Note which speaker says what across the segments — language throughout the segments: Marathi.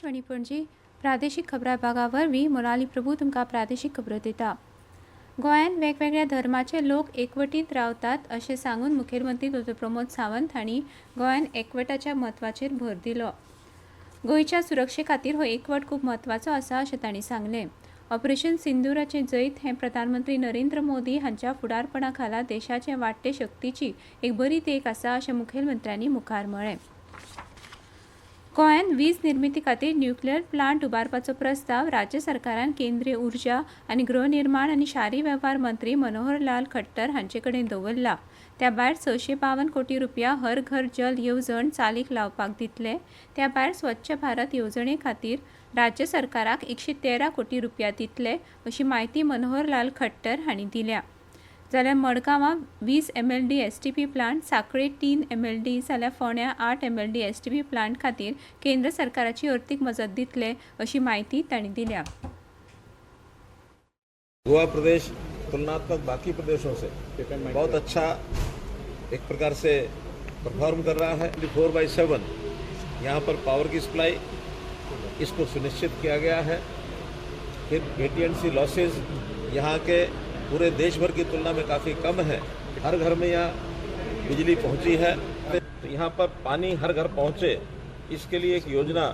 Speaker 1: आकाशवाणी पणजी प्रादेशीक खबरां भागावर वी मोनाली प्रभू तुमकां प्रादेशीक खबरो दिता। गोंयांत वेगवेगळ्या धर्माचे लोक एकवटीत रावतात अशें सांगून मुखेलमंत्री डॉ. प्रमोद सावंत हांणी गोंयांत एकवटाच्या म्हत्वाचेर भर दिलो। गोंयच्या सुरक्षे खातीर हो एकवट खूब म्हत्वाचो आसा अशें तांणी सांगलें। ऑपरेशन सिंदुराचें जैत हें प्रधानमंत्री नरेंद्र मोदी हांच्या फुडारपणा खाला देशाचे वाडटे शक्तीची एक बरी देख आसा अशें मुखेलमंत्र्यांनी मुखार म्हळें। गोंयांत वीज निर्मिती खातीर न्यूक्लियर प्लांट उबारपाचो प्रस्ताव राज्य सरकारान केंद्रीय उर्जा आनी गृहनिर्माण आनी शारी वेव्हार मंत्री मनोहर लाल खट्टर हांचे कडेन दवरला। त्या भायर 652 कोटी रुपया हर घर जल येवजण चालीक लावपाक दितले। त्या भायर स्वच्छ भारत येवजणे खातीर राज्य सरकाराक 113 कोटी रुपया दितले अशी माहिती मनोहर लाल खट्टर हांणी दिल्या। जाल्यार मडगांवां 20 MLD STP प्लांट, सांखळे 3 MLD जाल्यार फोंड्यां 8 MLD STP प्लांट खातीर केंद्र सरकाराची अर्थीक मजत दितले अशी माहिती तांणी दिल्या।
Speaker 2: गोवा प्रदेश तुलनात्मक बाकी प्रदेशों से बहुत अच्छा एक प्रकार से परफॉर्म कर रहा है। 24/7 यहाँ पर पावर की सप्लाई इसको सुनिश्चित किया गया है। फिर AT&C लॉसेज यहाँ के पूरे देश भर की तुलना में काफ़ी कम है। हर घर में यहाँ बिजली पहुँची है। तो यहाँ पर पानी हर घर पहुँचे इसके लिए एक योजना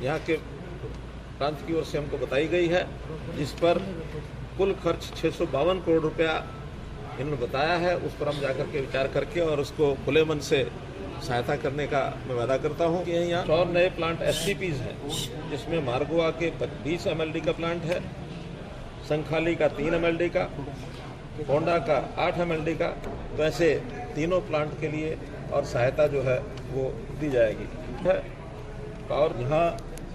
Speaker 2: यहाँ के प्रांत की ओर से हमको बताई गई है, जिस पर कुल खर्च 652 करोड़ रुपया इन्होंने बताया है। उस पर हम जाकर के विचार करके और उसको खुले मन से सहायता करने का मैं वादा करता हूँ कि यहाँ 4 नए प्लांट STPs हैं, जिसमें मारगोवा के 20 MLD का प्लांट है, संखाली का 3 MLD का, होंडा का 8 MLD का। तो ऐसे तीनों प्लांट के लिए और सहायता जो है वो दी जाएगी है। और यहाँ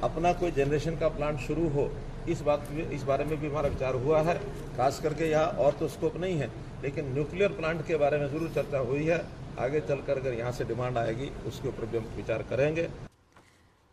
Speaker 2: अपना कोई जनरेशन का प्लांट शुरू हो इस बारे में भी हमारा विचार हुआ है। खास करके यहाँ और तो स्कोप नहीं है, लेकिन न्यूक्लियर प्लांट के बारे में ज़रूर चर्चा हुई है। आगे चलकर अगर यहाँ से डिमांड आएगी उसके ऊपर भी हम विचार करेंगे।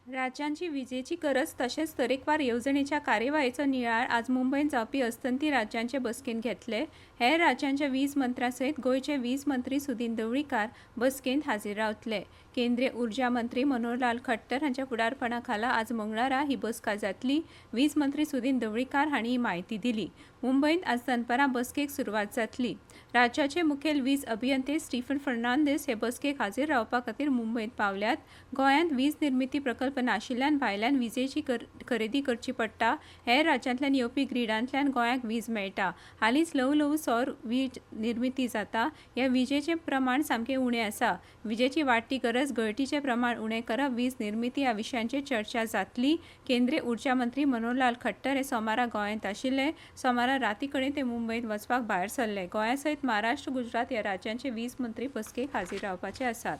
Speaker 1: राज्यांची विजेची गरज तशेंच तरेकवार येवजणेच्या कार्यवाहीचो नियाळ आज मुंबईत जावपी अस्तंती राज्यांचे बसकेन घेतले। हेर राज्यांच्या वीज मंत्र्यां सयत गोंयचे वीज मंत्री सुदीन ढवळीकार बसकेंत हाजीर रावतले। केंद्रीय उर्जा मंत्री मनोहर लाल खट्टर हांच्या फुडारपणा खाला आज मंगळारा ही बसका जातली। वीज मंत्री सुदीन ढवळीकार हांणी ही माहिती दिली। मुंबईत आज दनपारां बसकेक सुरवात जातली। राज्याचे मुखेल वीज अभियंते स्टीफन फर्नांडीस हे बसकेक हाजीर रावपा खातीर मुंबईत पावल्यात। गोंयांत वीज निर्मिती प्रकल्प नाशिल्ल्यान भायल्यान विजेची खरेदी करची पडटा। हेर राज्यांतल्यान येवपी ग्रिडांतल्यान गोंयाक वीज मेळटा। हालींच ल्हव सौर वीज निर्मिती जाता। ह्या विजेचें प्रमाण सामकें उणें आसा। विजेची वाडटी गरज, गळतीचें प्रमाण उणें करप, वीज निर्मिती ह्या विशयांचेर चर्चा जातली। केंद्रीय उर्जा मंत्री मनोहर लाल खट्टर हे सोमारा गोंयांत आशिल्ले। सोमारा राती कडेन ते मुंबईत वचपाक भायर सरले। गोंया सयत महाराष्ट्र, गुजरात ह्या राज्यांचे वीज मंत्री बसकेक हाजीर रावपाचे आसात।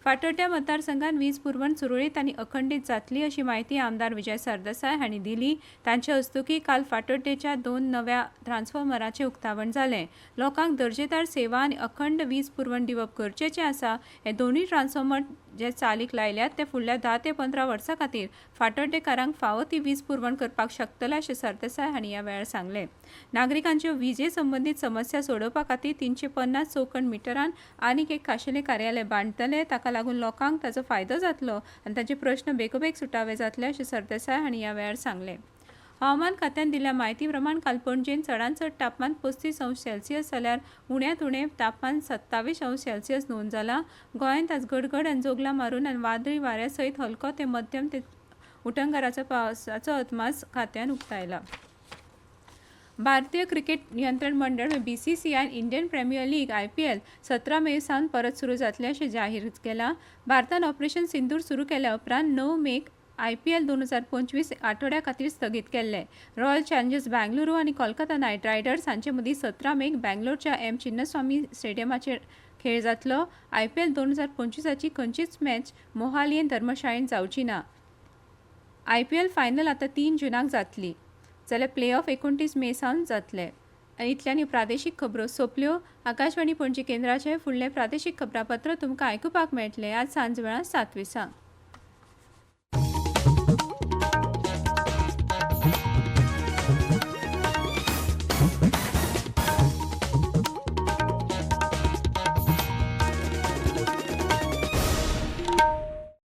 Speaker 1: फातोड्ड्या मतदारसंघात वीज पुरवण सुरळीत आनी अखंडीत जातली अशी माहिती आमदार विजय सरदेसाय हांणी दिली। तांचे हस्तुकीं काल फातोड्डेच्या 2 नव्या ट्रान्सफॉर्मरांचें उक्तावण जालें। लोकांक दर्जेदार सेवा आनी अखंड वीज पुरवण दिवप गरजेचें आसा। हे दोनूय ट्रान्सफॉर्मर जे चालीक लायल्यात ते फुडल्या 10 ते 15 वर्सां खातीर फातोड्डेकारांक फावो ती वीज पुरवण करपाक शकतले अशें सरदेसाय हांणी ह्या वेळार सांगलें। नागरिकांच्यो विजे संबंदीत समस्या सोडोवपा खातीर 350 चौखण मिटरान आनीक एक खाशेलें कार्यालय बांदतले। ताका लागून लोकांक ताचो फायदो जातलो आनी तांचे प्रस्न बेगोबेग सुटावे जातले अशें सरदेसाय हांणी ह्या वेळार सांगलें। हवामान खात्यान दिल्या म्हायती प्रमाण काल पणजेन चडांत चड तापमान 35°C जाल्यार उण्यांत उणें तापमान 27°C नोंद जालां। गोंयांत आज गडगड आनी जोगला मारून आनी वादळी वाऱ्या सयत हलको ते मध्यम ते उटंगाराचो पावसाचो अदमास खात्यान उक्तायला। भारतीय क्रिकेट नियंत्रण मंडळ BCCI Indian Premier League IPL 17 मे सावन परत सुरू जातले अशें जाहीर केलां। भारतान ऑपरेशन सिंदूर सुरू केल्या उपरांत 9 मेक IPL 2025 आठवड्या खातीर स्थगीत केल्ले। रॉयल चॅलेंजर्स बँगळुरू आनी कोलकाता नायट रायडर्स हांचे मदीं 17 मेक बँगलोरच्या M चिन्नस्वामी स्टेडियमाचेर खेळ जातलो। IPL 2025ची खंयचीच मॅच मोहालीन धर्मशाळेंत जावची ना। IPL फायनल आतां 3 जूनाक जातली, जाल्यार प्ले ऑफ 29 मे सावन जातले। इतल्यानी प्रादेशीक खबरो सोंपल्यो। आकाशवाणी पणजी केंद्राचे फुडले प्रादेशीक खबरापत्र तुमकां आयकुपाक मेळटले आज सांज वेळा 7 दिसांक।